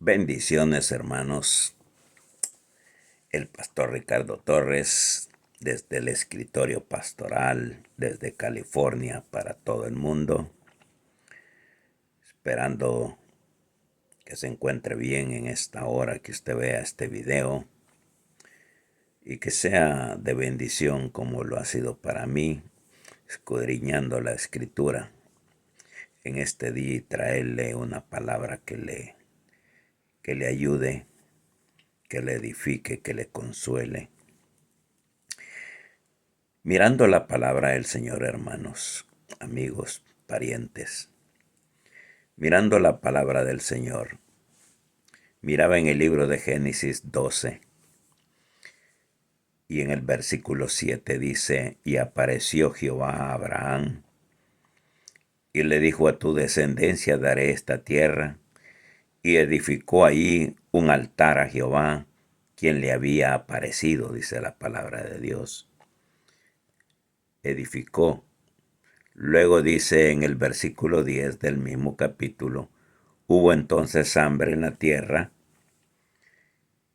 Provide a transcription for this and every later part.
Bendiciones, hermanos. El pastor Ricardo Torres, desde el escritorio pastoral, desde California para todo el mundo, esperando que se encuentre bien en esta hora que usted vea este video y que sea de bendición como lo ha sido para mí, escudriñando la escritura en este día y traerle una palabra que le ayude, que le edifique, que le consuele. Mirando la palabra del Señor, hermanos, amigos, parientes, mirando la palabra del Señor, miraba en el libro de Génesis 12 y en el versículo 7 dice, y apareció Jehová a Abraham y le dijo, a tu descendencia daré esta tierra, y edificó allí un altar a Jehová, quien le había aparecido, dice la palabra de Dios. Edificó. Luego dice en el versículo 10 del mismo capítulo, hubo entonces hambre en la tierra,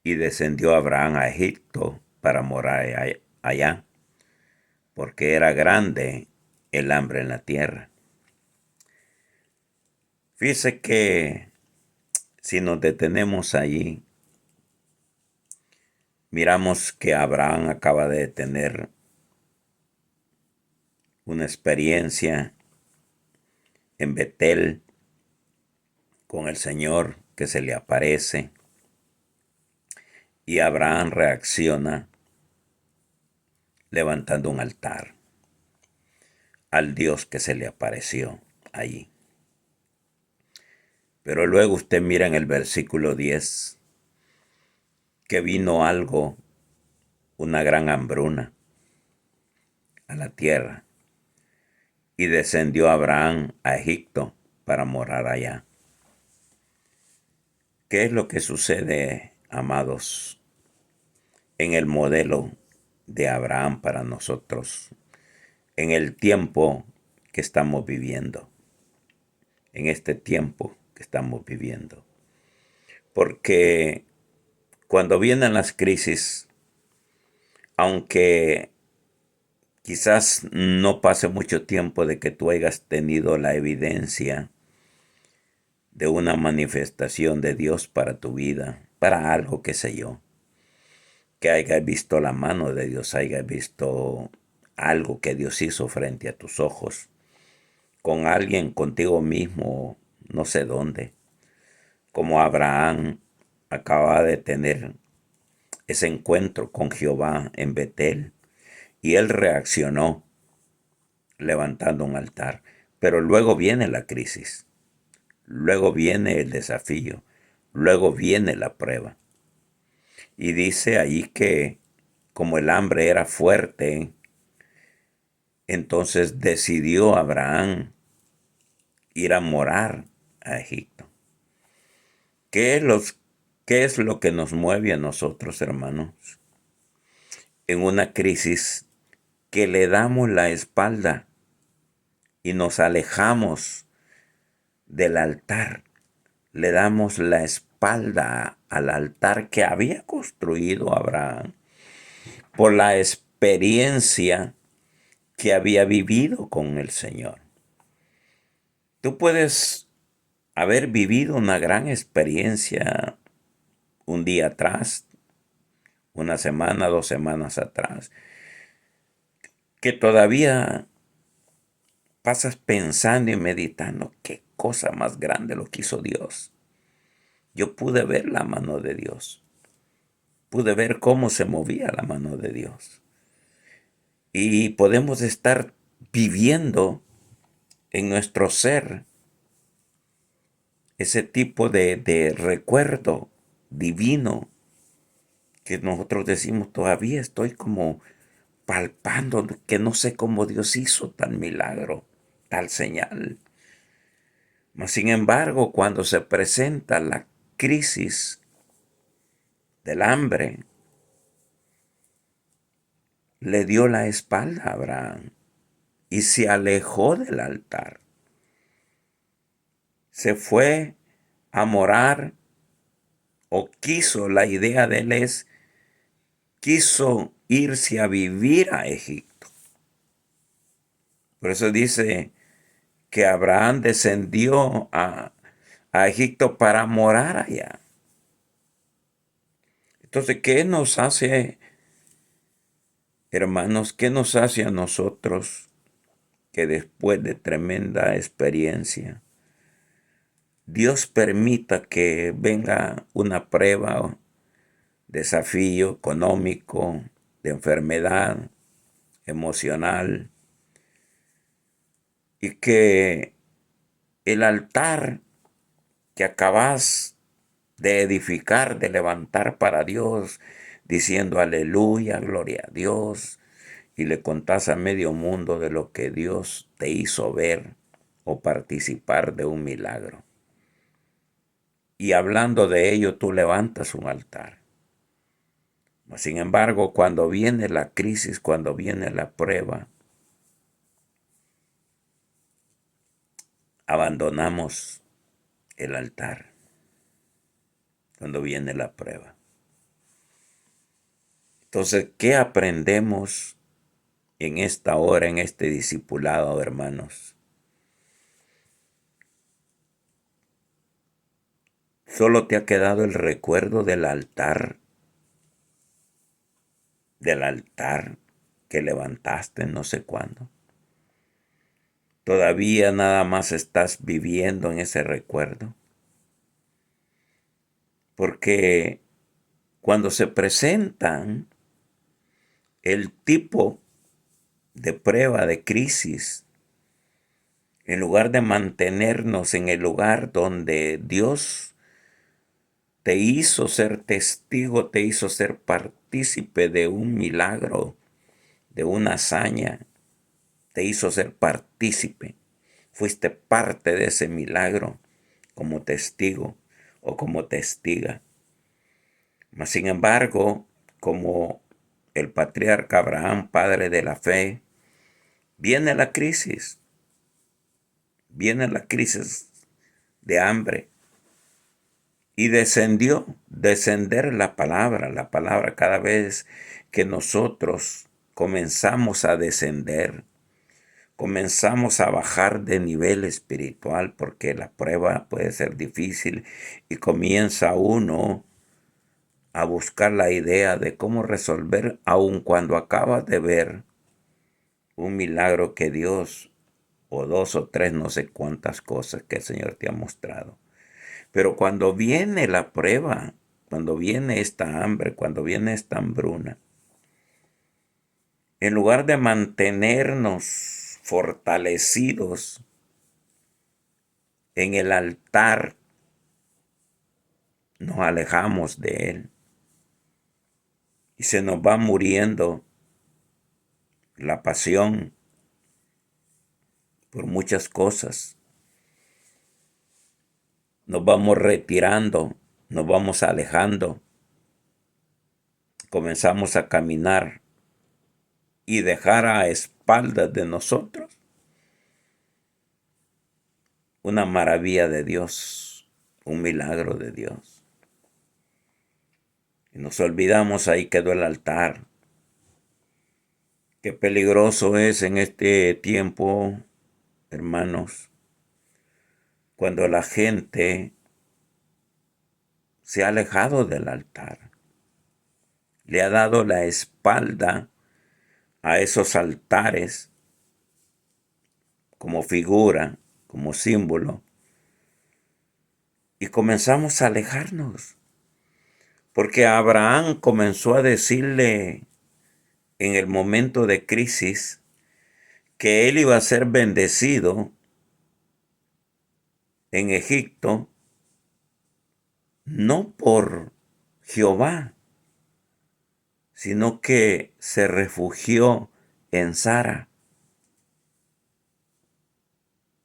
y descendió Abraham a Egipto para morar allá, porque era grande el hambre en la tierra. Fíjese que si nos detenemos allí, miramos que Abraham acaba de tener una experiencia en Betel con el Señor que se le aparece, y Abraham reacciona levantando un altar al Dios que se le apareció allí. Pero luego usted mira en el versículo 10 que vino algo, una gran hambruna a la tierra, y descendió Abraham a Egipto para morar allá. ¿Qué es lo que sucede, amados, en el modelo de Abraham para nosotros, en el tiempo que estamos viviendo, en este tiempo que estamos viviendo? Porque cuando vienen las crisis, aunque quizás no pase mucho tiempo de que tú hayas tenido la evidencia de una manifestación de Dios para tu vida, para algo, qué sé yo, que hayas visto la mano de Dios, hayas visto algo que Dios hizo frente a tus ojos, con alguien, contigo mismo, no sé dónde, como Abraham acaba de tener ese encuentro con Jehová en Betel, y él reaccionó levantando un altar. Pero luego viene la crisis, luego viene el desafío, luego viene la prueba. Y dice ahí que como el hambre era fuerte, entonces decidió Abraham ir a morar a Egipto. ¿Qué es lo que nos mueve a nosotros, hermanos? En una crisis que le damos la espalda y nos alejamos del altar, le damos la espalda al altar que había construido Abraham por la experiencia que había vivido con el Señor. Tú puedes haber vivido una gran experiencia un día atrás, una semana, 2 semanas atrás, que todavía pasas pensando y meditando qué cosa más grande lo que hizo Dios. Yo pude ver la mano de Dios. Pude ver cómo se movía la mano de Dios. Y podemos estar viviendo en nuestro ser ese tipo de recuerdo divino que nosotros decimos, todavía estoy como palpando, que no sé cómo Dios hizo tal milagro, tal señal. Mas, sin embargo, cuando se presenta la crisis del hambre, le dio la espalda a Abraham y se alejó del altar. Se fue a morar o quiso, la idea de él es, quiso irse a vivir a Egipto. Por eso dice que Abraham descendió a Egipto para morar allá. Entonces, ¿qué nos hace, hermanos, qué nos hace a nosotros que después de tremenda experiencia, Dios permita que venga una prueba, desafío económico, de enfermedad, emocional, y que el altar que acabas de edificar, de levantar para Dios, diciendo aleluya, gloria a Dios, y le contás a medio mundo de lo que Dios te hizo ver o participar de un milagro. Y hablando de ello, tú levantas un altar. Sin embargo, cuando viene la crisis, cuando viene la prueba, abandonamos el altar. Cuando viene la prueba. Entonces, ¿qué aprendemos en esta hora, en este discipulado, hermanos? ¿Solo te ha quedado el recuerdo del altar que levantaste no sé cuándo? ¿Todavía nada más estás viviendo en ese recuerdo? Porque cuando se presentan el tipo de prueba, de crisis, en lugar de mantenernos en el lugar donde Dios te hizo ser testigo, te hizo ser partícipe de un milagro, de una hazaña, te hizo ser partícipe. Fuiste parte de ese milagro como testigo o como testiga. Mas, sin embargo, como el patriarca Abraham, padre de la fe, viene la crisis de hambre. Y descender la palabra cada vez que nosotros comenzamos a descender, comenzamos a bajar de nivel espiritual, porque la prueba puede ser difícil y comienza uno a buscar la idea de cómo resolver, aun cuando acabas de ver un milagro que Dios, o dos o tres, no sé cuántas cosas que el Señor te ha mostrado. Pero cuando viene la prueba, cuando viene esta hambre, cuando viene esta hambruna, en lugar de mantenernos fortalecidos en el altar, nos alejamos de él y se nos va muriendo la pasión por muchas cosas. Nos vamos retirando, nos vamos alejando, comenzamos a caminar y dejar a espaldas de nosotros una maravilla de Dios, un milagro de Dios. Y nos olvidamos, ahí quedó el altar. Qué peligroso es en este tiempo, hermanos, cuando la gente se ha alejado del altar, le ha dado la espalda a esos altares como figura, como símbolo, y comenzamos a alejarnos, porque Abraham comenzó a decirle en el momento de crisis que él iba a ser bendecido en Egipto, no por Jehová, sino que se refugió en Sara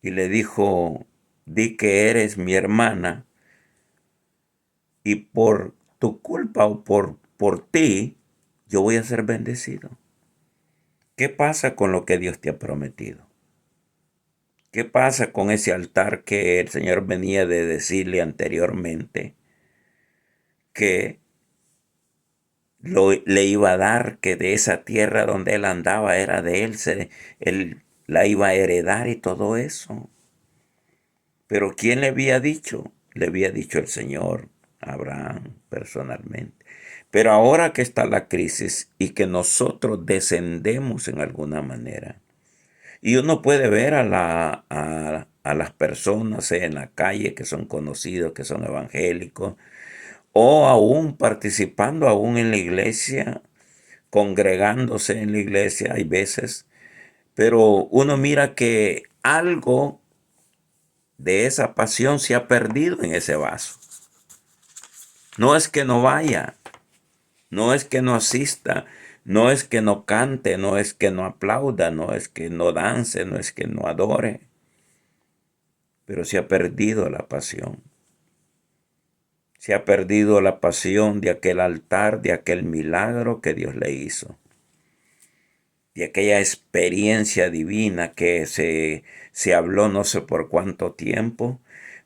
y le dijo: di que eres mi hermana y por tu culpa o por ti yo voy a ser bendecido. ¿Qué pasa con lo que Dios te ha prometido? ¿Qué pasa con ese altar que el Señor venía de decirle anteriormente que le iba a dar, que de esa tierra donde él andaba era de él, él la iba a heredar y todo eso. Pero ¿quién le había dicho? Le había dicho el Señor a Abraham personalmente. Pero ahora que está la crisis y que nosotros descendemos en alguna manera, y uno puede ver a las personas en la calle que son conocidos, que son evangélicos, o aún participando aún en la iglesia, congregándose en la iglesia, hay veces, pero uno mira que algo de esa pasión se ha perdido en ese vaso. No es que no vaya, no es que no asista, no es que no cante, no es que no aplauda, no es que no dance, no es que no adore, pero se ha perdido la pasión. Se ha perdido la pasión de aquel altar, de aquel milagro que Dios le hizo, de aquella experiencia divina que se habló no sé por cuánto tiempo,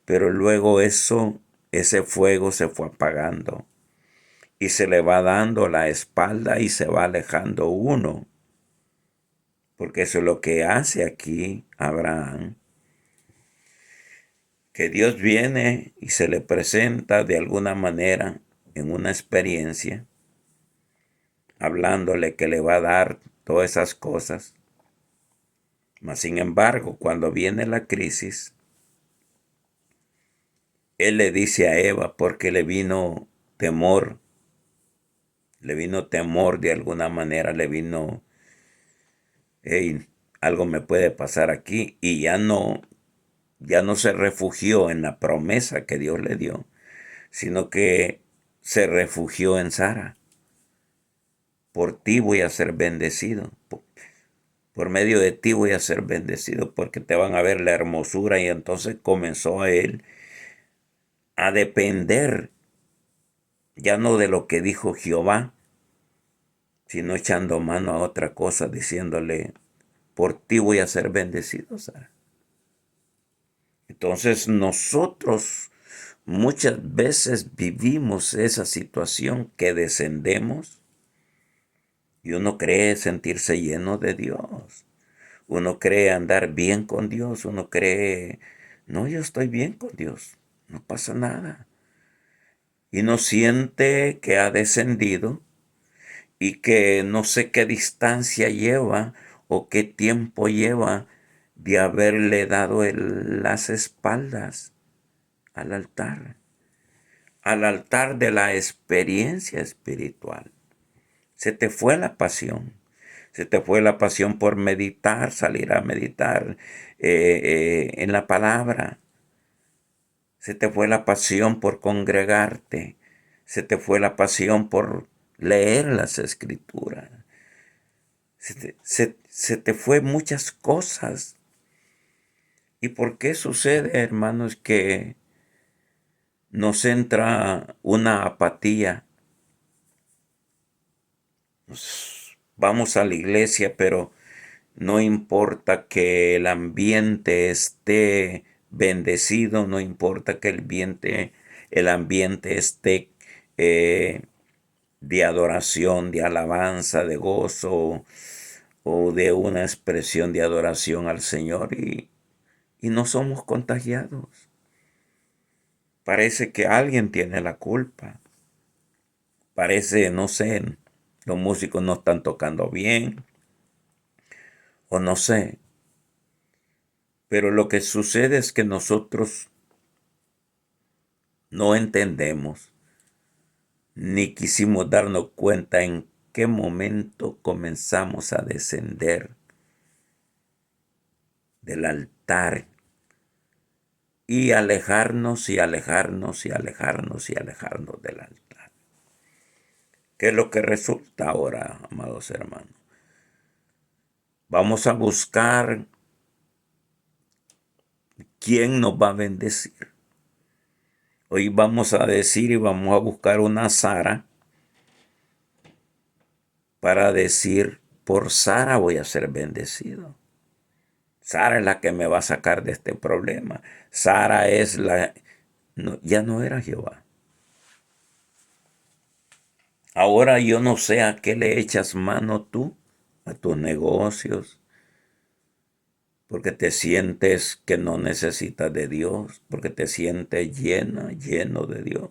pero luego ese fuego se fue apagando y se le va dando la espalda y se va alejando uno, porque eso es lo que hace aquí Abraham, que Dios viene y se le presenta de alguna manera en una experiencia, hablándole que le va a dar todas esas cosas. Mas sin embargo, cuando viene la crisis, él le dice a Eva, porque le vino temor de alguna manera, le vino, hey, algo me puede pasar aquí, y ya no se refugió en la promesa que Dios le dio, sino que se refugió en Sara. Por ti voy a ser bendecido. Por medio de ti voy a ser bendecido porque te van a ver la hermosura. Y entonces comenzó a él a depender ya no de lo que dijo Jehová, sino echando mano a otra cosa, diciéndole, por ti voy a ser bendecido, Sara. Entonces nosotros muchas veces vivimos esa situación que descendemos y uno cree sentirse lleno de Dios. Uno cree andar bien con Dios. Uno cree, no, yo estoy bien con Dios. No pasa nada. Y no siente que ha descendido y que no sé qué distancia lleva o qué tiempo lleva de haberle dado las espaldas al altar de la experiencia espiritual. Se te fue la pasión. Se te fue la pasión por meditar, salir a meditar en la palabra. Se te fue la pasión por congregarte. Se te fue la pasión por leer las escrituras. Se te fue muchas cosas. ¿Y por qué sucede, hermanos, que nos entra una apatía? Vamos a la iglesia, pero no importa que el ambiente esté bendecido, no importa que el ambiente esté de adoración, de alabanza, de gozo o de una expresión de adoración al Señor y no somos contagiados. Parece que alguien tiene la culpa. Parece, no sé, los músicos no están tocando bien o no sé. Pero lo que sucede es que nosotros no entendemos ni quisimos darnos cuenta en qué momento comenzamos a descender del altar y alejarnos y alejarnos y alejarnos y alejarnos del altar. ¿Qué es lo que resulta ahora, amados hermanos? Vamos a buscar quién nos va a bendecir. Hoy vamos a decir y vamos a buscar una Sara para decir, por Sara voy a ser bendecido. Sara es la que me va a sacar de este problema. Sara es ya no era Jehová. Ahora yo no sé a qué le echas mano tú, a tus negocios, porque te sientes que no necesitas de Dios, porque te sientes lleno de Dios.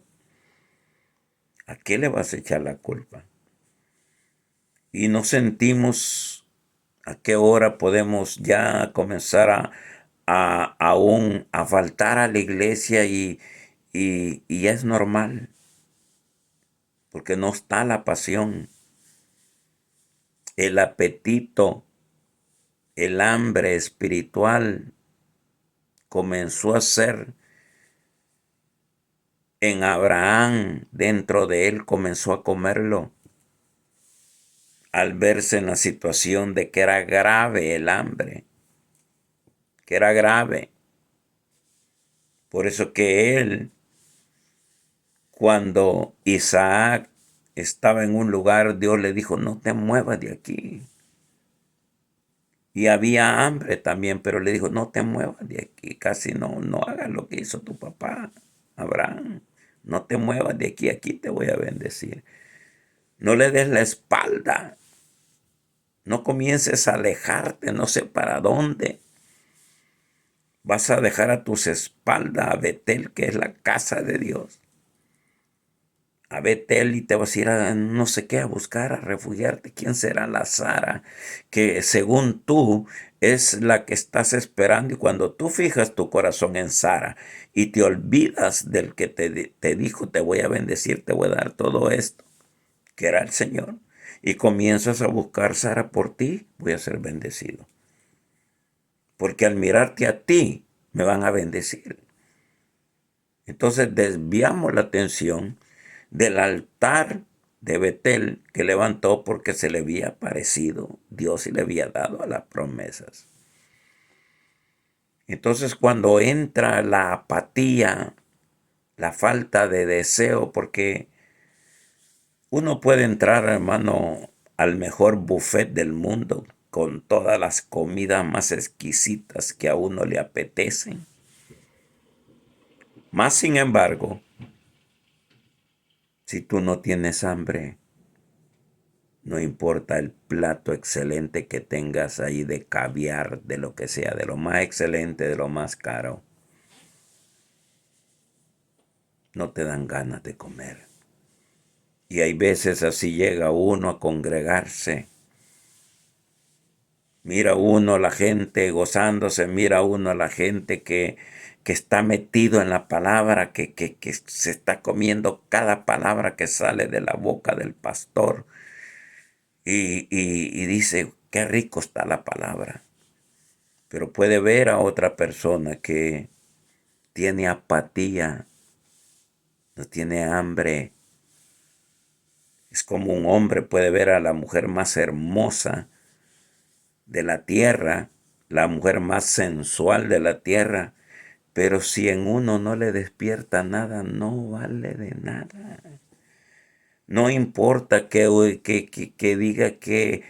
¿A qué le vas a echar la culpa? Y no sentimos a qué hora podemos ya comenzar a faltar a la iglesia y ya es normal, porque no está la pasión, el apetito, el hambre espiritual comenzó a ser en Abraham, dentro de él comenzó a comerlo al verse en la situación de que era grave el hambre, que era grave. Por eso que él, cuando Isaac estaba en un lugar, Dios le dijo, no te muevas de aquí. Y había hambre también, pero le dijo, no te muevas de aquí, casi no hagas lo que hizo tu papá, Abraham. No te muevas de aquí, aquí te voy a bendecir. No le des la espalda. No comiences a alejarte, no sé para dónde. Vas a dejar a tus espaldas a Betel, que es la casa de Dios. A Betel y te vas a ir a no sé qué, a buscar, a refugiarte. ¿Quién será la Sara? Que según tú es la que estás esperando. Y cuando tú fijas tu corazón en Sara y te olvidas del que te dijo, te voy a bendecir, te voy a dar todo esto, que era el Señor, y comienzas a buscar Sara por ti, voy a ser bendecido. Porque al mirarte a ti, me van a bendecir. Entonces desviamos la atención del altar de Betel que levantó porque se le había aparecido Dios y le había dado a las promesas. Entonces cuando entra la apatía, la falta de deseo, porque uno puede entrar, hermano, al mejor buffet del mundo con todas las comidas más exquisitas que a uno le apetecen. Más sin embargo, si tú no tienes hambre, no importa el plato excelente que tengas ahí de caviar, de lo que sea, de lo más excelente, de lo más caro, no te dan ganas de comer. Y hay veces así llega uno a congregarse. Mira uno a la gente gozándose, mira uno a la gente que está metido en la palabra, que se está comiendo cada palabra que sale de la boca del pastor. Y dice, qué rico está la palabra. Pero puede ver a otra persona que tiene apatía, no tiene hambre. Es como un hombre puede ver a la mujer más hermosa de la tierra, la mujer más sensual de la tierra, pero si en uno no le despierta nada, no vale de nada. No importa que diga que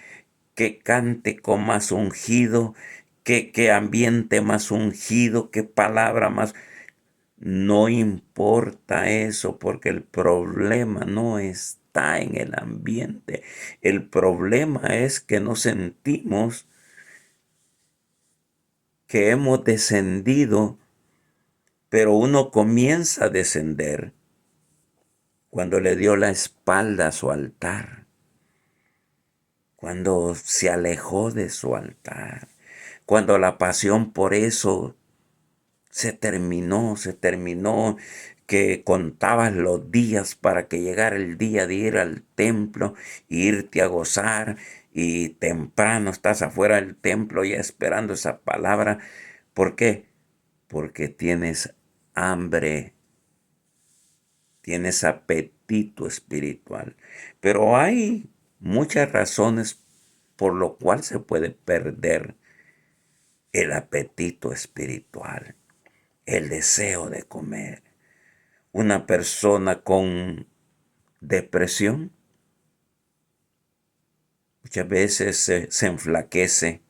cante con más ungido, que ambiente más ungido, que palabra más. No importa eso porque el problema no está en el ambiente. El problema es que nos sentimos que hemos descendido, pero uno comienza a descender cuando le dio la espalda a su altar, cuando se alejó de su altar, cuando la pasión por eso se terminó, que contabas los días para que llegara el día de ir al templo, e irte a gozar, y temprano estás afuera del templo ya esperando esa palabra. ¿Por qué? Porque tienes hambre, tienes apetito espiritual. Pero hay muchas razones por lo cual se puede perder el apetito espiritual, el deseo de comer. Una persona con depresión muchas veces se enflaquece,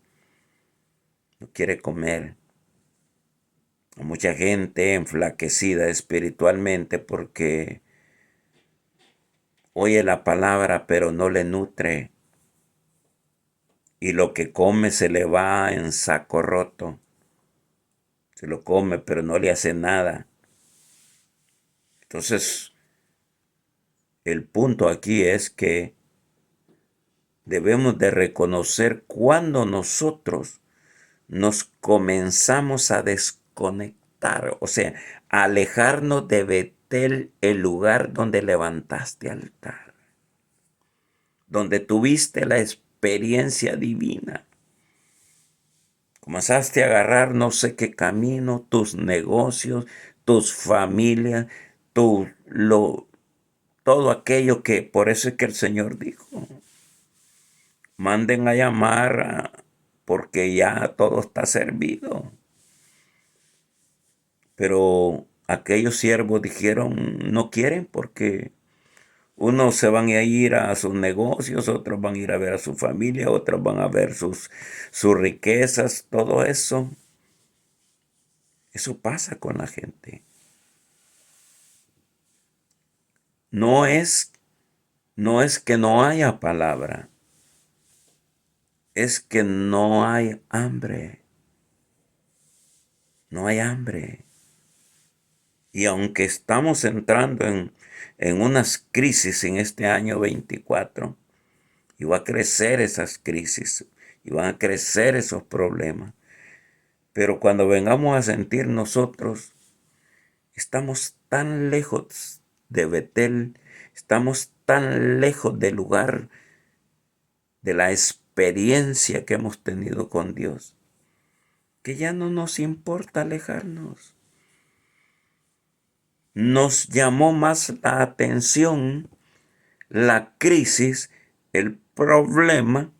no quiere comer. Hay mucha gente enflaquecida espiritualmente porque oye la palabra pero no le nutre, y lo que come se le va en saco roto, se lo come pero no le hace nada. Entonces, el punto aquí es que debemos de reconocer cuando nosotros nos comenzamos a desconectar, o sea, a alejarnos de Betel, el lugar donde levantaste altar, donde tuviste la experiencia divina. Comenzaste a agarrar no sé qué camino, tus negocios, tus familias, todo aquello que, por eso es que el Señor dijo, manden a llamar porque ya todo está servido. Pero aquellos siervos dijeron, no quieren porque unos se van a ir a sus negocios, otros van a ir a ver a su familia, otros van a ver sus riquezas, todo eso. Eso pasa con la gente. No es, no es que no haya palabra, es que no hay hambre. No hay hambre. Y aunque estamos entrando en unas crisis en este año 24, y va a crecer esas crisis, y van a crecer esos problemas, pero cuando vengamos a sentir nosotros, estamos tan lejos de Betel, estamos tan lejos del lugar, de la experiencia que hemos tenido con Dios, que ya no nos importa alejarnos. Nos llamó más la atención la crisis, el problema,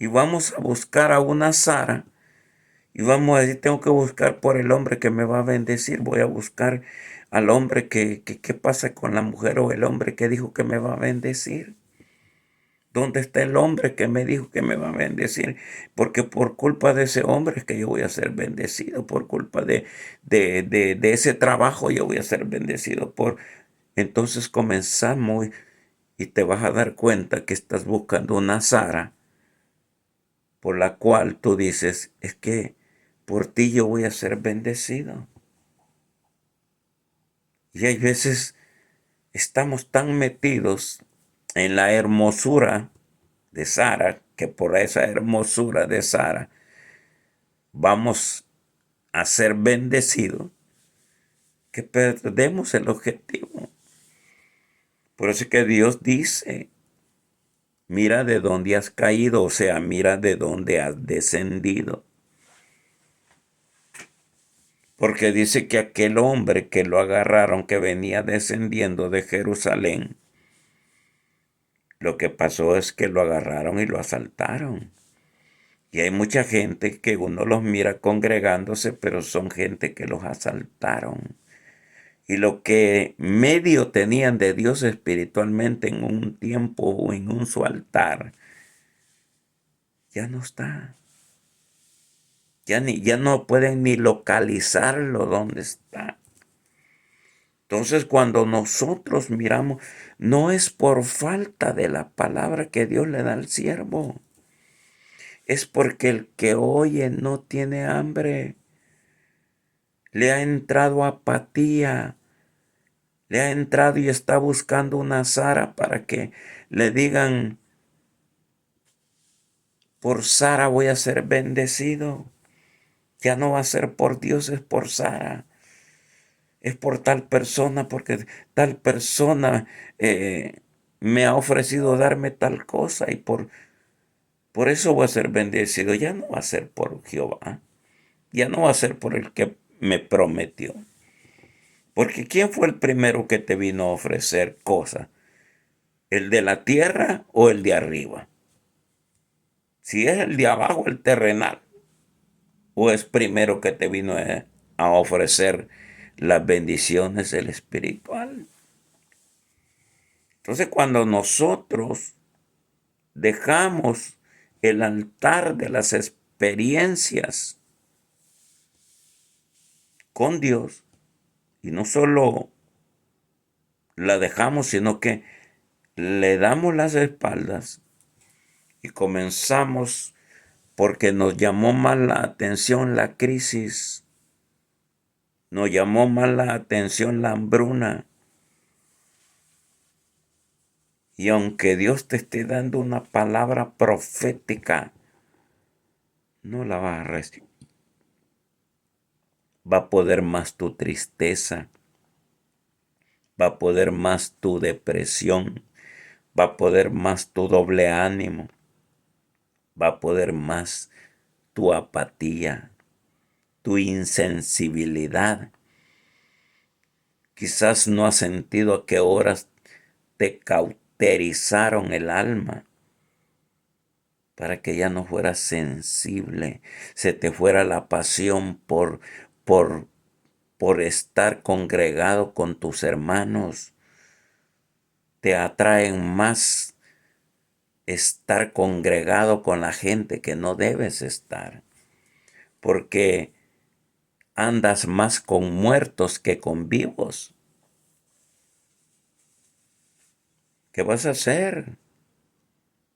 y vamos a buscar a una Sara, y vamos a decir, tengo que buscar por el hombre que me va a bendecir, voy a buscar al hombre ¿qué pasa con la mujer o el hombre que dijo que me va a bendecir? ¿Dónde está el hombre que me dijo que me va a bendecir? Porque por culpa de ese hombre es que yo voy a ser bendecido, por culpa de ese trabajo yo voy a ser bendecido. Entonces comenzamos y te vas a dar cuenta que estás buscando una Sara por la cual tú dices, es que por ti yo voy a ser bendecido. Y hay veces estamos tan metidos en la hermosura de Sara, que por esa hermosura de Sara vamos a ser bendecidos, que perdemos el objetivo. Por eso es que Dios dice, mira de dónde has caído, o sea, mira de dónde has descendido. Porque dice que aquel hombre que lo agarraron, que venía descendiendo de Jerusalén, lo que pasó es que lo agarraron y lo asaltaron. Y hay mucha gente que uno los mira congregándose, pero son gente que los asaltaron. Y lo que medio tenían de Dios espiritualmente en un tiempo o en un su altar, ya no está. Ya no pueden ni localizarlo donde está. Entonces, cuando nosotros miramos, no es por falta de la palabra que Dios le da al siervo. Es porque el que oye no tiene hambre. Le ha entrado apatía. Le ha entrado y está buscando una Sara para que le digan, por Sara voy a ser bendecido. Ya no va a ser por Dios, es por Sara. Es por tal persona, porque tal persona me ha ofrecido darme tal cosa y por eso voy a ser bendecido. Ya no va a ser por Jehová. Ya no va a ser por el que me prometió. Porque ¿quién fue el primero que te vino a ofrecer cosas? ¿El de la tierra o el de arriba? Si es el de abajo, el terrenal, o es primero que te vino a ofrecer las bendiciones del espiritual. Entonces, cuando nosotros dejamos el altar de las experiencias con Dios, y no solo la dejamos, sino que le damos las espaldas y comenzamos porque nos llamó más la atención la crisis, nos llamó más la atención la hambruna. Y aunque Dios te esté dando una palabra profética, no la vas a recibir. Va a poder más tu tristeza, va a poder más tu depresión, va a poder más tu doble ánimo, va a poder más tu apatía, tu insensibilidad. Quizás no has sentido a qué horas te cauterizaron el alma para que ya no fueras sensible, se te fuera la pasión por, por estar congregado con tus hermanos. Te atraen más estar congregado con la gente que no debes estar, porque andas más con muertos que con vivos. ¿Qué vas a hacer?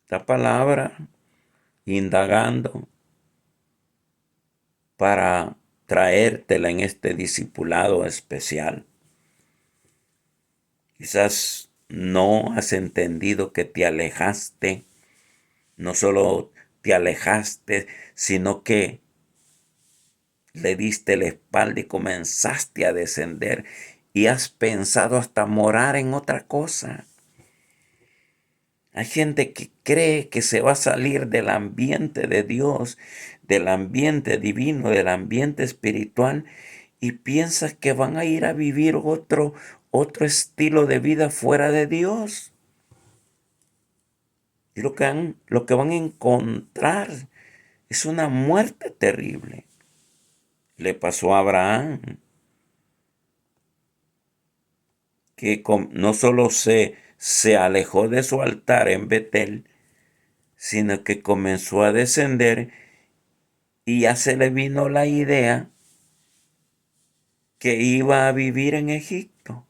Esta palabra, indagando para traértela en este discipulado especial. Quizás no has entendido que te alejaste, no solo te alejaste, sino que le diste la espalda y comenzaste a descender y has pensado hasta morar en otra cosa. Hay gente que cree que se va a salir del ambiente de Dios, del ambiente divino, del ambiente espiritual y piensa que van a ir a vivir otro estilo de vida fuera de Dios. Y lo que van a encontrar es una muerte terrible. Le pasó a Abraham, que no solo se alejó de su altar en Betel, sino que comenzó a descender y ya se le vino la idea que iba a vivir en Egipto.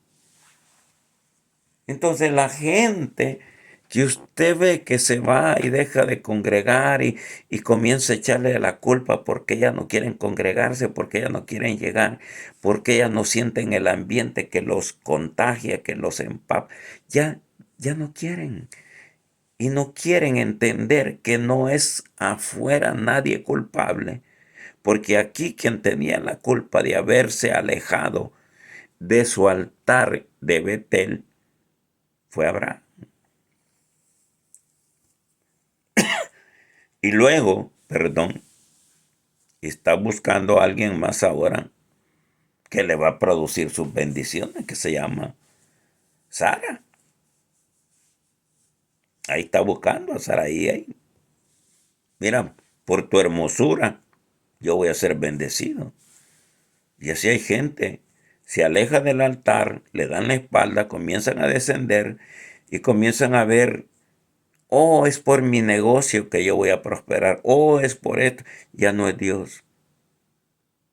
Entonces la gente que usted ve que se va y deja de congregar y comienza a echarle la culpa porque ellas no quieren congregarse, porque ellas no quieren llegar, porque ellas no sienten el ambiente que los contagia, que los empapa, ya no quieren. Y no quieren entender que no es afuera nadie culpable, porque aquí quien tenía la culpa de haberse alejado de su altar de Betel fue Abraham. Y luego, está buscando a alguien más ahora que le va a producir sus bendiciones, que se llama Sara. Ahí está buscando a Saraí. Ahí. Mira, por tu hermosura yo voy a ser bendecido. Y así hay gente, se aleja del altar, le dan la espalda, comienzan a descender y comienzan a ver, oh, es por mi negocio que yo voy a prosperar, oh, es por esto. Ya no es Dios,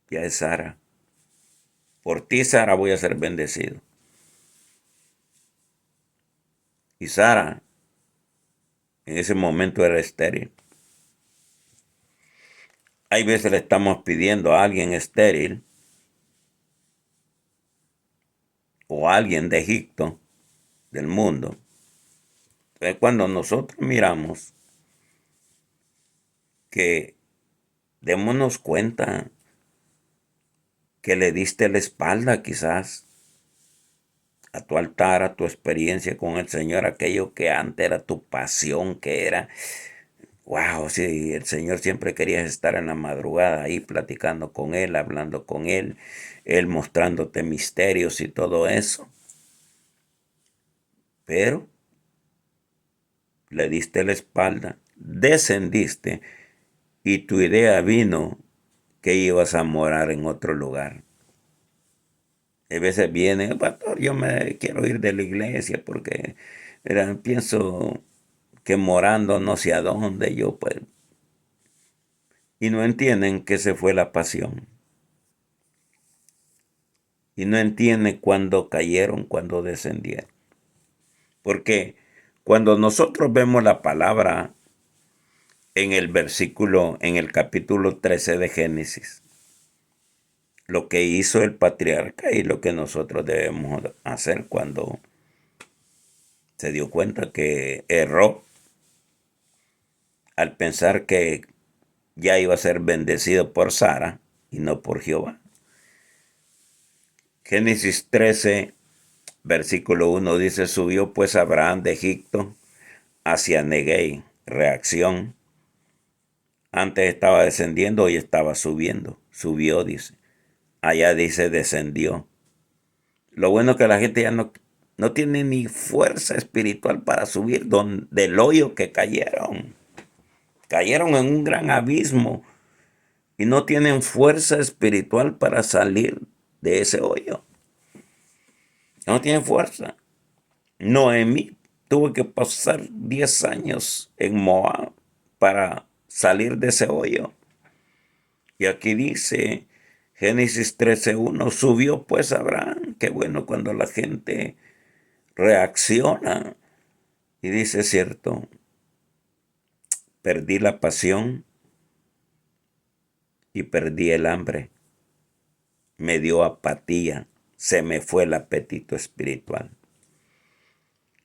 ya es Sara. Por ti, Sara, voy a ser bendecido. Y Sara en ese momento era estéril. Hay veces le estamos pidiendo a alguien estéril o a alguien de Egipto, del mundo. Entonces, cuando nosotros miramos que démonos cuenta que le diste la espalda quizás a tu altar, a tu experiencia con el Señor, aquello que antes era tu pasión, que era, wow, sí, el Señor siempre querías estar en la madrugada ahí platicando con Él, hablando con Él mostrándote misterios y todo eso. Pero le diste la espalda, descendiste y tu idea vino que ibas a morar en otro lugar. A veces viene, pastor, yo me quiero ir de la iglesia porque pienso que morando no sé a dónde yo pues. Y no entienden que se fue la pasión. Y no entienden cuándo cayeron, cuándo descendieron. ¿Por qué? Cuando nosotros vemos la palabra en el capítulo 13 de Génesis, lo que hizo el patriarca y lo que nosotros debemos hacer cuando se dio cuenta que erró al pensar que ya iba a ser bendecido por Sara y no por Jehová. Génesis 13, versículo 1 dice: subió pues Abraham de Egipto hacia Neguey. Reacción: antes estaba descendiendo, hoy estaba subiendo. Subió, dice. Allá dice descendió. Lo bueno es que la gente ya no tiene ni fuerza espiritual para subir del hoyo que cayeron. Cayeron en un gran abismo y no tienen fuerza espiritual para salir de ese hoyo. No tienen fuerza. Noemí tuvo que pasar 10 años en Moab para salir de ese hoyo. Y aquí dice Génesis 13:1, subió pues Abraham. Qué bueno cuando la gente reacciona y dice: cierto, perdí la pasión y perdí el hambre. Me dio apatía, se me fue el apetito espiritual.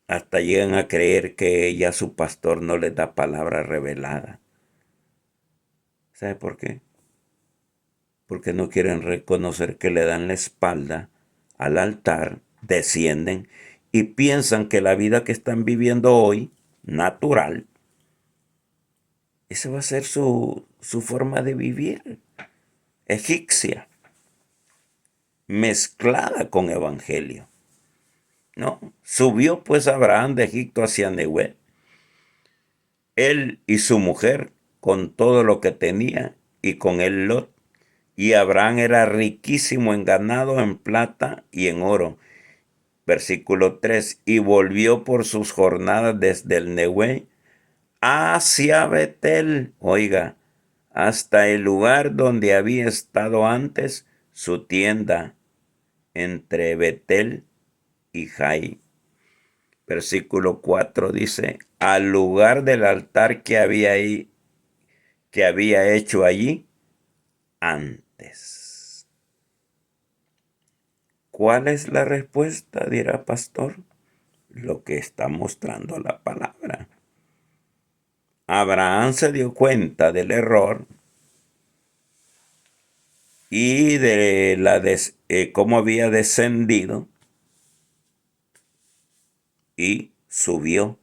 Hasta llegan a creer que ya su pastor no les da palabra revelada. ¿Sabe por qué? Porque no quieren reconocer que le dan la espalda al altar, descienden y piensan que la vida que están viviendo hoy, natural, esa va a ser su forma de vivir, egipcia, mezclada con evangelio. ¿No? Subió pues Abraham de Egipto hacia Negué, él y su mujer, con todo lo que tenía, y con él Lot. Y Abraham era riquísimo en ganado, en plata y en oro. Versículo 3, y volvió por sus jornadas desde el Negué hacia Betel, oiga, hasta el lugar donde había estado antes su tienda, entre Betel y Jai. Versículo 4 dice: al lugar del altar que había hecho allí antes. ¿Cuál es la respuesta?, dirá pastor. Lo que está mostrando la palabra. Abraham se dio cuenta del error y de cómo había descendido y subió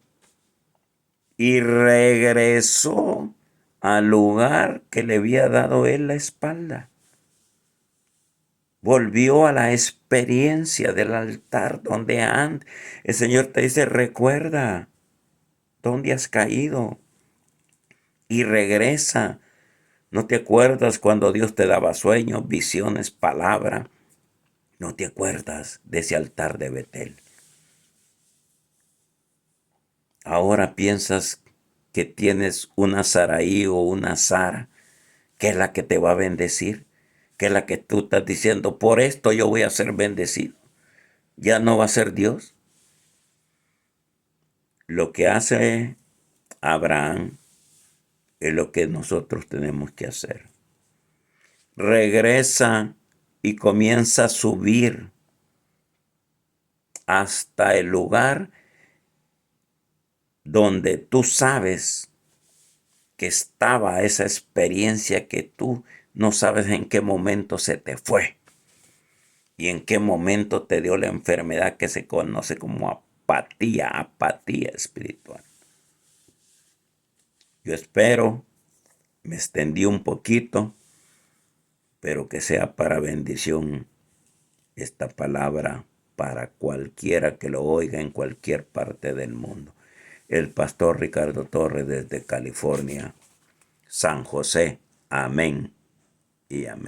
y regresó al lugar que le había dado él la espalda. Volvió a la experiencia del altar donde antes el Señor te dice: recuerda dónde has caído y regresa. ¿No te acuerdas cuando Dios te daba sueños, visiones, palabra? ¿No te acuerdas de ese altar de Betel? Ahora piensas que tienes una Saraí o una Sara, que es la que te va a bendecir, que es la que tú estás diciendo: por esto yo voy a ser bendecido. Ya no va a ser Dios. Lo que hace Abraham es lo que nosotros tenemos que hacer. Regresa y comienza a subir hasta el lugar donde tú sabes que estaba esa experiencia que tú no sabes en qué momento se te fue y en qué momento te dio la enfermedad que se conoce como apatía espiritual. Yo espero, me extendí un poquito, pero que sea para bendición esta palabra para cualquiera que lo oiga en cualquier parte del mundo. El pastor Ricardo Torres desde California, San José. Amén y amén.